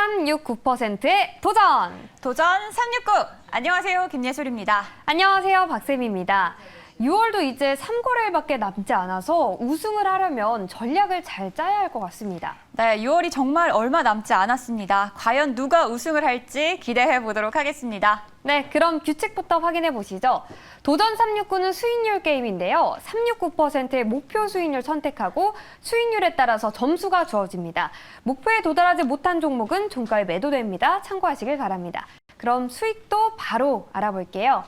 369%의 도전! 도전 369! 안녕하세요, 김예솔입니다. 안녕하세요, 박쌤입니다. 6월도 이제 3거래일밖에 남지 않아서 우승을 하려면 전략을 잘 짜야 할 것 같습니다. 네, 6월이 정말 얼마 남지 않았습니다. 과연 누가 우승을 할지 기대해 보도록 하겠습니다. 네, 그럼 규칙부터 확인해 보시죠. 도전 369는 수익률 게임인데요. 369%의 목표 수익률 선택하고 수익률에 따라서 점수가 주어집니다. 목표에 도달하지 못한 종목은 종가에 매도됩니다. 참고하시길 바랍니다. 그럼 수익도 바로 알아볼게요.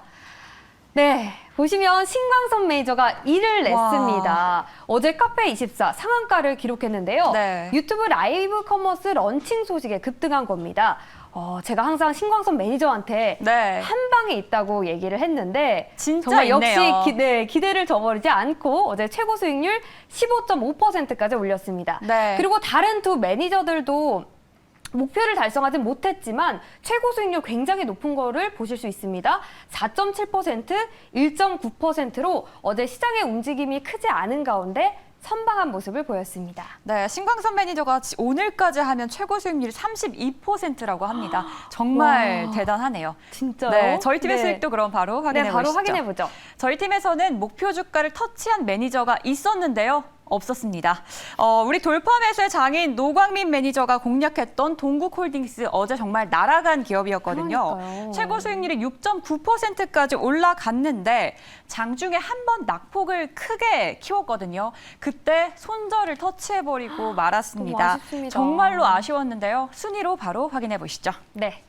네, 보시면 신광선 매니저가 1을 냈습니다. 어제 카페24 상한가를 기록했는데요. 네. 유튜브 라이브 커머스 런칭 소식에 급등한 겁니다. 제가 항상 신광선 매니저한테 네. 한 방에 있다고 얘기를 했는데 진짜 정말 있네요. 역시 기대를 저버리지 않고 어제 최고 수익률 15.5%까지 올렸습니다. 네. 그리고 다른 두 매니저들도 목표를 달성하지 못했지만 최고 수익률 굉장히 높은 거를 보실 수 있습니다. 4.7%, 1.9%로 어제 시장의 움직임이 크지 않은 가운데 선방한 모습을 보였습니다. 네, 신광선 매니저가 오늘까지 하면 최고 수익률이 32%라고 합니다. 정말 와, 대단하네요. 진짜요? 네, 저희 팀의 네. 수익도 그럼 바로 확인해 네, 바로 보시죠. 확인해 보죠. 저희 팀에서는 목표 주가를 터치한 매니저가 있었는데요. 없었습니다. 우리 돌파 매수의 장인 노광민 매니저가 공략했던 동국홀딩스 어제 정말 날아간 기업이었거든요. 그러니까요. 최고 수익률이 6.9%까지 올라갔는데 장중에 한 번 낙폭을 크게 키웠거든요. 그때 손절을 터치해버리고 말았습니다. 너무 아쉽습니다. 정말로 아쉬웠는데요. 순위로 바로 확인해 보시죠. 네.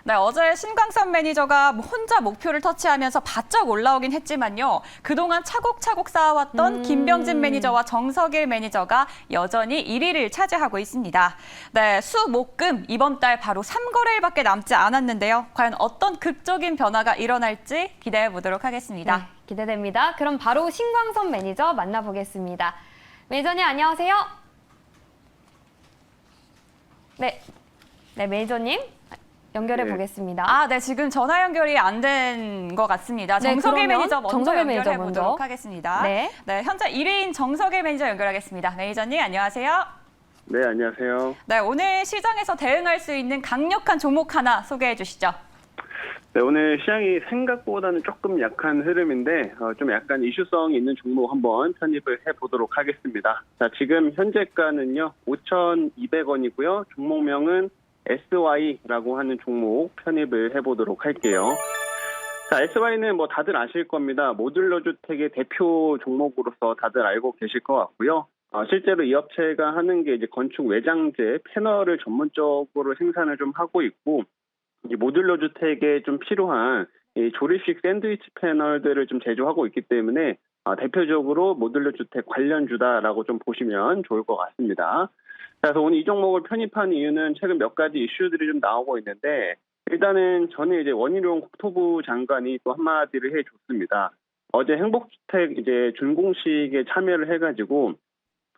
네, 어제 신광선 매니저가 혼자 목표를 터치하면서 바짝 올라오긴 했지만요. 그동안 차곡차곡 쌓아왔던 김병진 매니저와 정석일 매니저가 여전히 1위를 차지하고 있습니다. 네, 수, 목, 금 이번 달 바로 3거래일밖에 남지 않았는데요. 과연 어떤 극적인 변화가 일어날지 기대해 보도록 하겠습니다. 네, 기대됩니다. 그럼 바로 신광선 매니저 만나보겠습니다. 매니저님 안녕하세요. 네, 매니저님 연결해 네. 보겠습니다. 아, 네, 지금 전화 연결이 안 된 것 같습니다. 네, 정석일 그러면 매니저 먼저 정석일 연결해 매니저 보도록 먼저. 하겠습니다. 네. 네, 현재 1위인 정석일 매니저 연결하겠습니다. 매니저님 안녕하세요. 네, 안녕하세요. 네, 오늘 시장에서 대응할 수 있는 강력한 종목 하나 소개해 주시죠. 네, 오늘 시장이 생각보다는 조금 약한 흐름인데 좀 약간 이슈성이 있는 종목 한번 편입을 해보도록 하겠습니다. 자, 지금 현재가는요 5,200원이고요. 종목명은 SY라고 하는 종목 편입을 해보도록 할게요. 자, SY는 뭐 다들 아실 겁니다. 모듈러 주택의 대표 종목으로서 다들 알고 계실 것 같고요. 실제로 이 업체가 하는 게 이제 건축 외장재 패널을 전문적으로 생산을 좀 하고 있고, 이 모듈러 주택에 좀 필요한 이 조립식 샌드위치 패널들을 좀 제조하고 있기 때문에 대표적으로 모듈러 주택 관련주다라고 좀 보시면 좋을 것 같습니다. 그래서 오늘 이 종목을 편입한 이유는 최근 몇 가지 이슈들이 좀 나오고 있는데, 일단은 전에 이제 원희룡 국토부 장관이 또 한마디를 해줬습니다. 어제 행복주택 이제 준공식에 참여를 해가지고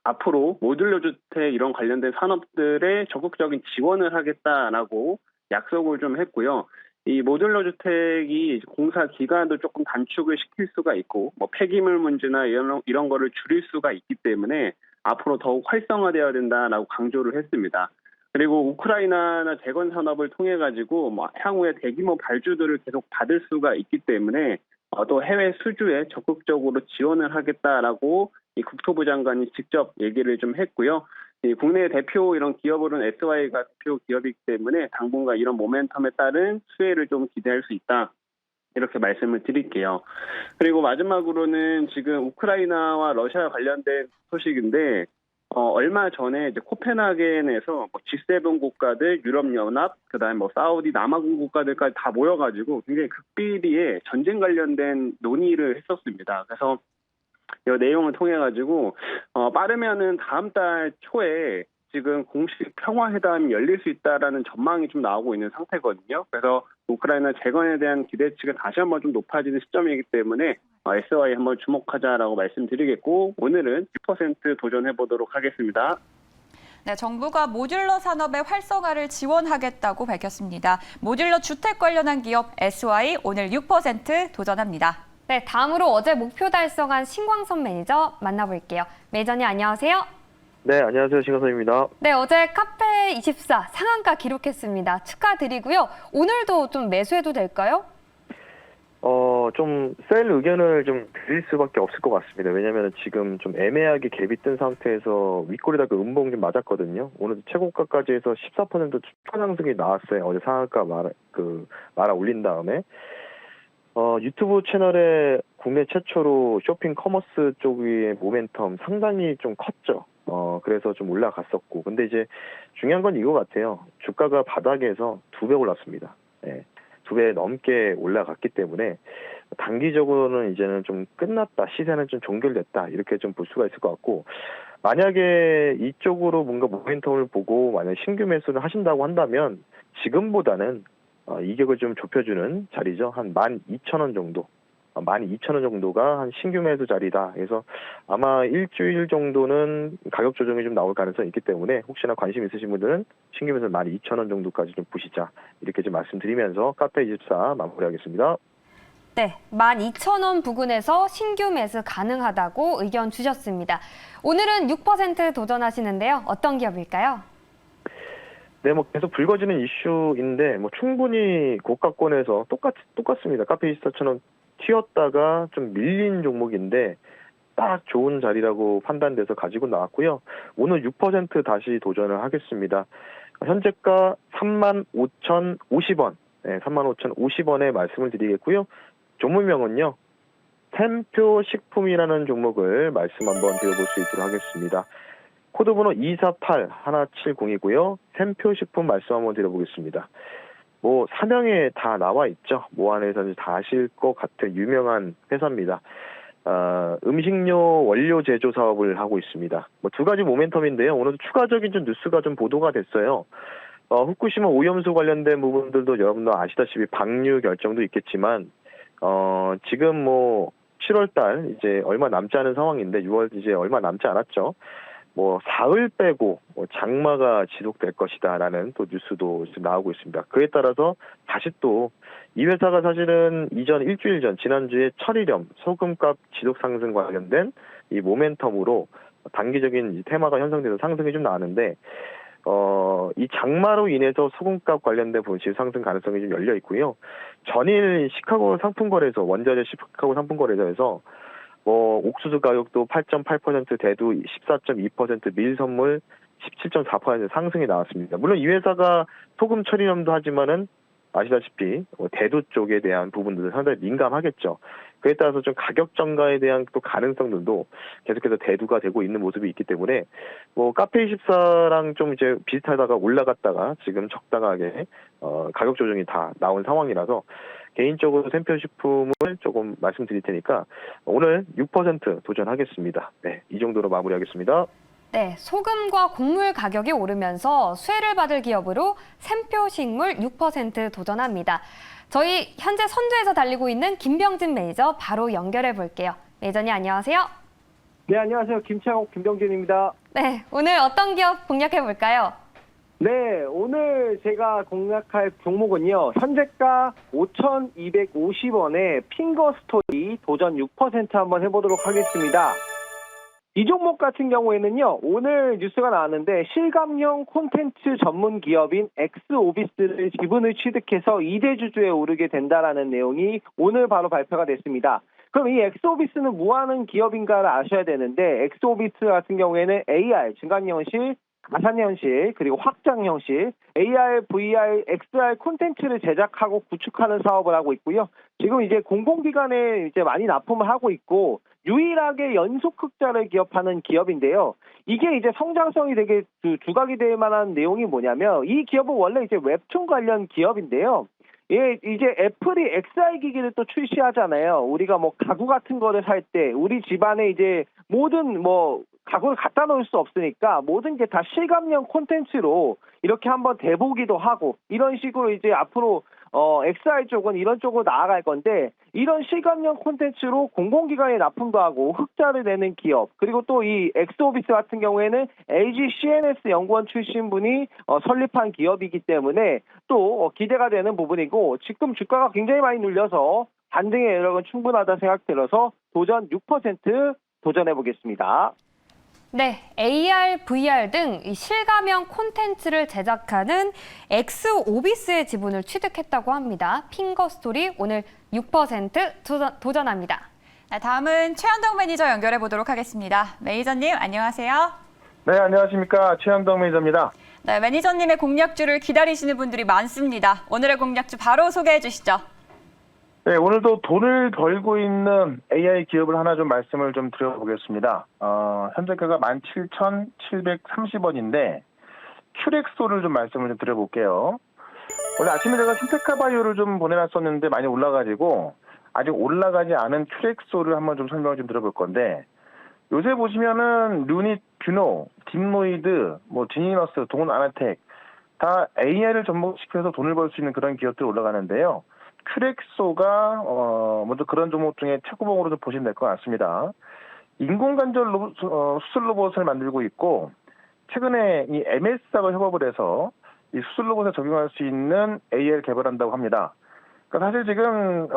앞으로 모듈러 주택 이런 관련된 산업들에 적극적인 지원을 하겠다라고 약속을 좀 했고요. 이 모듈러 주택이 공사 기간도 조금 단축을 시킬 수가 있고, 뭐 폐기물 문제나 이런 거를 줄일 수가 있기 때문에 앞으로 더욱 활성화되어야 된다라고 강조를 했습니다. 그리고 우크라이나나 재건 산업을 통해 가지고 뭐 향후에 대규모 발주들을 계속 받을 수가 있기 때문에 또 해외 수주에 적극적으로 지원을 하겠다라고 이 국토부 장관이 직접 얘기를 좀 했고요. 이 국내 대표 이런 기업으로는 SY가 대표 기업이기 때문에 당분간 이런 모멘텀에 따른 수혜를 좀 기대할 수 있다. 이렇게 말씀을 드릴게요. 그리고 마지막으로는 지금 우크라이나와 러시아 관련된 소식인데, 얼마 전에 이제 코펜하겐에서 뭐 G7 국가들, 유럽연합, 그다음에 뭐 사우디, 남아공 국가들까지 다 모여가지고 굉장히 극비리의 전쟁 관련된 논의를 했었습니다. 그래서 이 내용을 통해 가지고 빠르면은 다음 달 초에 지금 공식 평화회담이 열릴 수 있다라는 전망이 좀 나오고 있는 상태거든요. 그래서 우크라이나 재건에 대한 기대치가 다시 한번 좀 높아지는 시점이기 때문에 SY 한번 주목하자라고 말씀드리겠고, 오늘은 6% 도전해 보도록 하겠습니다. 네, 정부가 모듈러 산업의 활성화를 지원하겠다고 밝혔습니다. 모듈러 주택 관련한 기업 SY 오늘 6% 도전합니다. 네, 다음으로 어제 목표 달성한 신광선 매니저 만나볼게요. 매니저님 안녕하세요. 네, 안녕하세요. 신가선입니다. 네, 어제 카페24 상한가 기록했습니다. 축하드리고요. 오늘도 좀 매수해도 될까요? 좀 셀 의견을 좀 드릴 수밖에 없을 것 같습니다. 왜냐면 지금 좀 애매하게 갭이 뜬 상태에서 윗꼬리다가 음봉 좀 맞았거든요. 오늘 최고가까지 해서 14% 추가 상승이 나왔어요. 어제 상한가 말아 올린 다음에. 유튜브 채널에 국내 최초로 쇼핑 커머스 쪽의 모멘텀 상당히 좀 컸죠. 그래서 좀 올라갔었고. 근데 이제 중요한 건 이거 같아요. 주가가 바닥에서 2배 올랐습니다. 예. 2배 넘게 올라갔기 때문에 단기적으로는 이제는 좀 끝났다. 시세는 좀 종결됐다. 이렇게 좀 볼 수가 있을 것 같고. 만약에 이쪽으로 뭔가 모멘텀을 보고 만약 신규 매수를 하신다고 한다면 지금보다는 이격을 좀 좁혀주는 자리죠. 한 12,000원 정도. 12,000원 정도가 한 신규 매수 자리다. 그래서 아마 일주일 정도는 가격 조정이 좀 나올 가능성이 있기 때문에 혹시나 관심 있으신 분들은 신규 매수 12,000원 정도까지 좀 보시자. 이렇게 좀 말씀드리면서 카페24 마무리하겠습니다. 네, 12,000원 부근에서 신규 매수 가능하다고 의견 주셨습니다. 오늘은 6% 도전하시는데요. 어떤 기업일까요? 네, 뭐 계속 불거지는 이슈인데 뭐 충분히 고가권에서 똑같습니다. 카페24처럼 튀었다가 좀 밀린 종목인데 딱 좋은 자리라고 판단돼서 가지고 나왔고요. 오늘 6% 다시 도전을 하겠습니다. 현재가 35,050원, 네, 35,050원에 말씀을 드리겠고요. 종목명은요. 샘표 식품이라는 종목을 말씀 한번 드려볼 수 있도록 하겠습니다. 코드번호 248170이고요. 샘표 식품 말씀 한번 드려보겠습니다. 뭐 사명에 다 나와 있죠. 뭐 안에서는 다 아실 것 같은 유명한 회사입니다. 음식료 원료 제조 사업을 하고 있습니다. 뭐 두 가지 모멘텀인데요. 오늘도 추가적인 좀 뉴스가 좀 보도가 됐어요. 후쿠시마 오염수 관련된 부분들도 여러분도 아시다시피 방류 결정도 있겠지만 지금 뭐 7월달 이제 얼마 남지 않은 상황인데 6월 이제 얼마 남지 않았죠. 뭐 사흘 빼고 장마가 지속될 것이다라는 또 뉴스도 지금 나오고 있습니다. 그에 따라서 다시 또 이 회사가 사실은 일주일 전 지난주에 천일염 소금값 지속 상승 관련된 이 모멘텀으로 단기적인 이 테마가 형성돼서 상승이 좀 나왔는데 이 장마로 인해서 소금값 관련된 부분 지속 상승 가능성이 좀 열려 있고요. 전일 시카고 상품거래소 원자재 시카고 상품거래소에서 옥수수 가격도 8.8%, 대두 14.2%, 밀 선물 17.4% 상승이 나왔습니다. 물론 이 회사가 소금 처리염도 하지만은 아시다시피 대두 쪽에 대한 부분들은 상당히 민감하겠죠. 그에 따라서 좀 가격 전가에 대한 또 가능성들도 계속해서 대두가 되고 있는 모습이 있기 때문에 카페24랑 좀 이제 비슷하다가 올라갔다가 지금 적당하게 가격 조정이 다 나온 상황이라서 개인적으로 샘표식품을 조금 말씀드릴 테니까 오늘 6% 도전하겠습니다. 네, 이 정도로 마무리하겠습니다. 네, 소금과 곡물 가격이 오르면서 수혜를 받을 기업으로 샘표식물 6% 도전합니다. 저희 현재 선두에서 달리고 있는 김병진 매니저 바로 연결해 볼게요. 매니저님 안녕하세요. 네, 안녕하세요. 김창옥 김병진입니다. 네, 오늘 어떤 기업 공략해 볼까요? 네, 오늘 제가 공략할 종목은요. 현재가 5,250원에 핑거스토리 도전 6% 한번 해보도록 하겠습니다. 이 종목 같은 경우에는요. 오늘 뉴스가 나왔는데 실감형 콘텐츠 전문 기업인 엑스오비스를 지분을 취득해서 2대 주주에 오르게 된다라는 내용이 오늘 바로 발표가 됐습니다. 그럼 이 엑스오비스는 뭐 하는 기업인가를 아셔야 되는데 엑스오비스 같은 경우에는 AR, 증강현실, 가상현실, 그리고 확장현실, AR, VR, XR 콘텐츠를 제작하고 구축하는 사업을 하고 있고요. 지금 이제 공공기관에 이제 많이 납품을 하고 있고 유일하게 연속 흑자를 기업하는 기업인데요. 이게 이제 성장성이 되게 두각이 될 만한 내용이 뭐냐면 이 기업은 원래 이제 웹툰 관련 기업인데요. 예, 이제 애플이 XR 기기를 또 출시하잖아요. 우리가 뭐 가구 같은 거를 살 때 우리 집안에 이제 모든 가구를 갖다 놓을 수 없으니까 모든 게 다 실감형 콘텐츠로 이렇게 한번 대보기도 하고 이런 식으로 이제 앞으로 XR 쪽은 이런 쪽으로 나아갈 건데 이런 실감형 콘텐츠로 공공기관에 납품도 하고 흑자를 내는 기업 그리고 또 이 엑스오비스 같은 경우에는 LG CNS 연구원 출신 분이 설립한 기업이기 때문에 또 기대가 되는 부분이고 지금 주가가 굉장히 많이 눌려서 반등의 여력은 충분하다 생각 들어서 도전 6% 도전해 보겠습니다. 네, AR, VR 등 이 실감형 콘텐츠를 제작하는 엑스오비스의 지분을 취득했다고 합니다. 핑거스토리 오늘 6% 도전합니다. 네, 다음은 최현동 매니저 연결해 보도록 하겠습니다. 매니저님 안녕하세요. 네, 안녕하십니까. 최현동 매니저입니다. 네, 매니저님의 공략주를 기다리시는 분들이 많습니다. 오늘의 공략주 바로 소개해 주시죠. 네, 오늘도 돈을 벌고 있는 AI 기업을 하나 좀 말씀을 좀 드려보겠습니다. 현재가가 17,730원인데 큐렉소를 좀 말씀을 좀 드려볼게요. 원래 아침에 제가 신테카바이오를 좀 보내놨었는데 많이 올라가지고 아직 올라가지 않은 큐렉소를 한번 좀 설명을 좀 드려볼 건데, 요새 보시면은 루닛, 뷰노, 딥노이드, 지니너스, 동원 아나텍 다 AI를 접목시켜서 돈을 벌 수 있는 그런 기업들이 올라가는데요. 큐렉소가 먼저 그런 종목 중에 최고봉으로 좀 보시면 될 것 같습니다. 인공관절 수술 로봇을 만들고 있고, 최근에 이 MS하고 협업을 해서 이 수술 로봇에 적용할 수 있는 AI를 개발한다고 합니다. 그러니까 사실 지금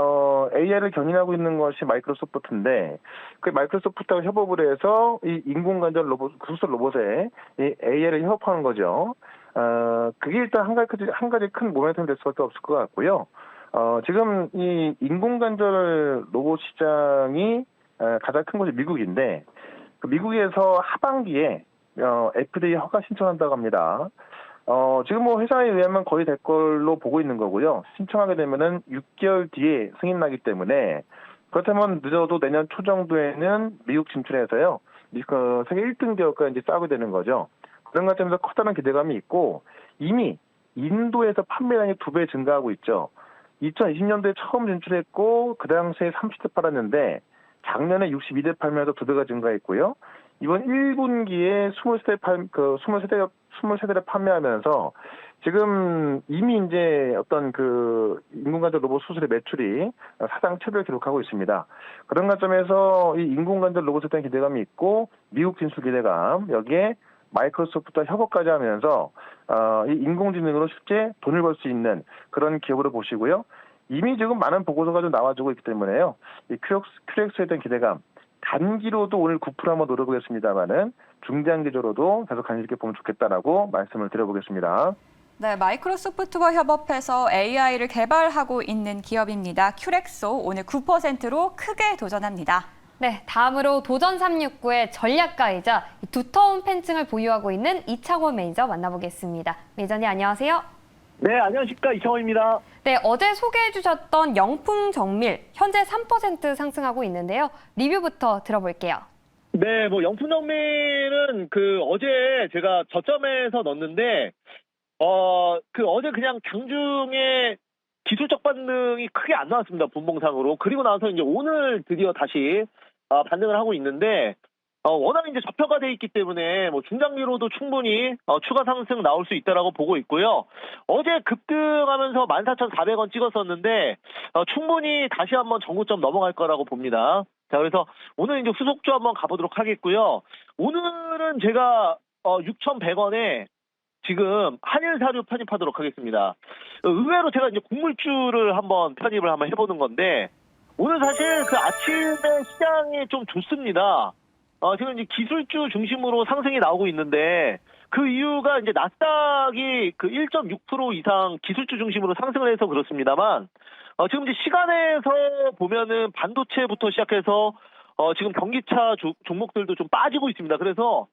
AI를 견인하고 있는 것이 마이크로소프트인데, 그 마이크로소프트하고 협업을 해서 이 인공관절 로봇, 수술 로봇에 이 AI를 협업하는 거죠. 그게 일단 한 가지 큰 모멘텀이 될 수밖에 없을 것 같고요. 지금 이 인공관절 로봇 시장이 가장 큰 곳이 미국인데, 그 미국에서 하반기에 FDA 허가 신청한다고 합니다. 지금 회사에 의하면 거의 될 걸로 보고 있는 거고요. 신청하게 되면은 6개월 뒤에 승인 나기 때문에, 그렇다면 늦어도 내년 초 정도에는 미국 진출해서요, 세계 1등 기업과 이제 싸우게 되는 거죠. 그런 관점에서 커다란 기대감이 있고, 이미 인도에서 판매량이 2배 증가하고 있죠. 2020년도에 처음 진출했고, 그 당시에 30대 팔았는데, 작년에 62대 팔면서 2배가 증가했고요. 이번 1분기에 23대를 판매하면서, 지금 이미 이제 어떤 인공관절 로봇 수술의 매출이 사상 최대를 기록하고 있습니다. 그런 관점에서 이 인공관절 로봇에 대한 기대감이 있고, 미국 진출 기대감, 여기에 마이크로소프트와 협업까지 하면서 이 인공지능으로 실제 돈을 벌 수 있는 그런 기업으로 보시고요. 이미 지금 많은 보고서가 좀 나와주고 있기 때문에요. 이 큐렉스에 대한 기대감, 단기로도 오늘 9% 한번 노려보겠습니다만은 중장기적으로도 계속 관심 있게 보면 좋겠다라고 말씀을 드려보겠습니다. 네, 마이크로소프트와 협업해서 AI를 개발하고 있는 기업입니다. 큐렉소 오늘 9%로 크게 도전합니다. 네, 다음으로 도전 369의 전략가이자 두터운 팬층을 보유하고 있는 이창원 매니저 만나보겠습니다. 매니저님 안녕하세요. 네, 안녕하십니까. 이창원입니다. 네, 어제 소개해 주셨던 영풍정밀 현재 3% 상승하고 있는데요. 리뷰부터 들어볼게요. 네, 영풍정밀은 어제 제가 저점에서 넣었는데, 어제 그냥 장중에 기술적 반등이 크게 안 나왔습니다. 분봉상으로. 그리고 나서 이제 오늘 드디어 다시 반등을 하고 있는데, 워낙 이제 저평가 돼 있기 때문에 중장기로도 충분히 추가 상승 나올 수 있다라고 보고 있고요. 어제 급등하면서 14,400원 찍었었는데 충분히 다시 한번 전고점 넘어갈 거라고 봅니다. 자, 그래서 오늘 이제 후속주 한번 가보도록 하겠고요. 오늘은 제가 6,100원에 지금 한일사료 편입하도록 하겠습니다. 의외로 제가 이제 곡물주를 한번 편입을 한번 해보는 건데, 오늘 사실 아침에 시장이 좀 좋습니다. 지금 이제 기술주 중심으로 상승이 나오고 있는데, 그 이유가 이제 나스닥이 1.6% 이상 기술주 중심으로 상승을 해서 그렇습니다만, 지금 이제 시간에서 보면은 반도체부터 시작해서 지금 전기차 종목들도 좀 빠지고 있습니다. 그래서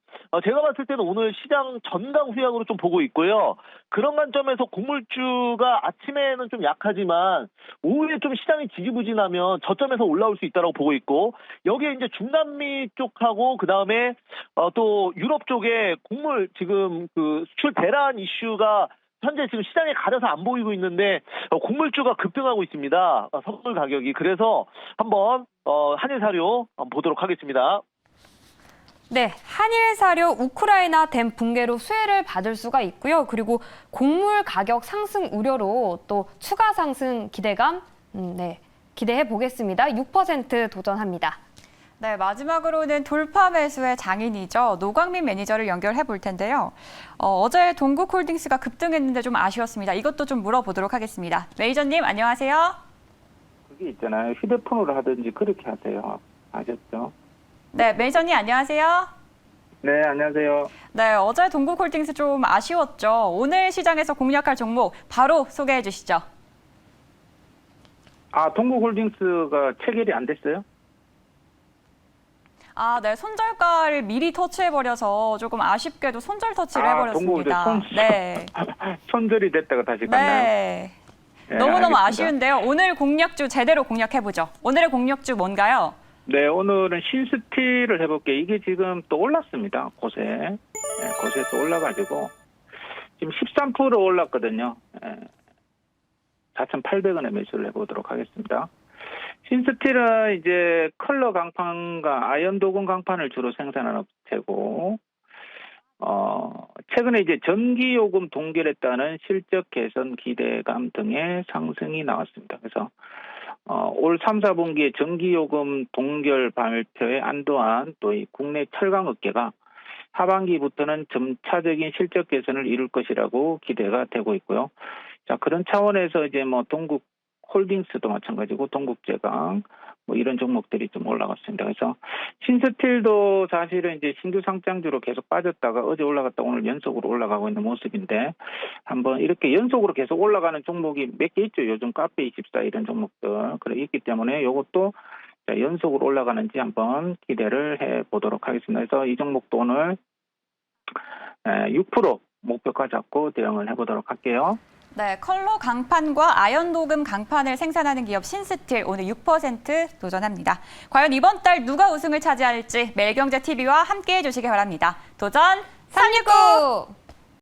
제가 봤을 때는 오늘 시장 전강 후약으로 좀 보고 있고요. 그런 관점에서 곡물주가 아침에는 좀 약하지만 오후에 좀 시장이 지지부진하면 저점에서 올라올 수 있다고 보고 있고, 여기에 이제 중남미 쪽하고 그 다음에 또 유럽 쪽에 곡물 지금 수출 대란 이슈가 현재 지금 시장에 가려서 안 보이고 있는데 곡물주가 급등하고 있습니다. 선물 가격이. 그래서 한번 한일사료 한번 보도록 하겠습니다. 네, 한일사료 우크라이나 댐 붕괴로 수혜를 받을 수가 있고요. 그리고 곡물 가격 상승 우려로 또 추가 상승 기대감 기대해 보겠습니다. 6% 도전합니다. 네, 마지막으로는 돌파 매수의 장인이죠. 노광민 매니저를 연결해 볼 텐데요. 어제 동국홀딩스가 급등했는데 좀 아쉬웠습니다. 이것도 좀 물어보도록 하겠습니다. 매니저님 안녕하세요. 그게 있잖아요. 휴대폰으로 하든지 그렇게 하세요. 아셨죠? 네, 매니저님 안녕하세요. 네, 안녕하세요. 네, 어제 동국홀딩스 좀 아쉬웠죠. 오늘 시장에서 공략할 종목 바로 소개해 주시죠. 동국홀딩스가 체결이 안 됐어요? 네, 손절가를 미리 터치해버려서 조금 아쉽게도 손절 터치를 해버렸습니다. 동국홀딩스 네. 손절이 됐다가 다시 갔나요? 네. 네, 너무너무 알겠습니다. 아쉬운데요. 오늘 공략주 제대로 공략해보죠. 오늘의 공략주 뭔가요? 네, 오늘은 신스틸을 해볼게요. 이게 지금 또 올랐습니다. 곳에. 네, 곳에 또 올라가지고 지금 13% 올랐거든요. 4,800원에 매수를 해보도록 하겠습니다. 신스틸은 이제 컬러 강판과 아연 도금 강판을 주로 생산하는 업체고, 최근에 이제 전기요금 동결에 따른 실적 개선 기대감 등의 상승이 나왔습니다. 그래서 올 3, 4분기에 전기요금 동결 발표에 안도한 또 이 국내 철강업계가 하반기부터는 점차적인 실적 개선을 이룰 것이라고 기대가 되고 있고요. 자, 그런 차원에서 이제 뭐 동국홀딩스도 마찬가지고 동국제강 뭐 이런 종목들이 좀 올라갔습니다. 그래서 신스틸도 사실은 이제 신규 상장주로 계속 빠졌다가 어제 올라갔다 오늘 연속으로 올라가고 있는 모습인데 한번 이렇게 연속으로 계속 올라가는 종목이 몇 개 있죠. 요즘 카페24 이런 종목들 그래 있기 때문에 이것도 연속으로 올라가는지 한번 기대를 해 보도록 하겠습니다. 그래서 이 종목도 오늘 6% 목표가 잡고 대응을 해보도록 할게요. 네, 컬러 강판과 아연 도금 강판을 생산하는 기업 신스틸 오늘 6% 도전합니다. 과연 이번 달 누가 우승을 차지할지 매일경제TV와 함께해 주시기 바랍니다. 도전 369!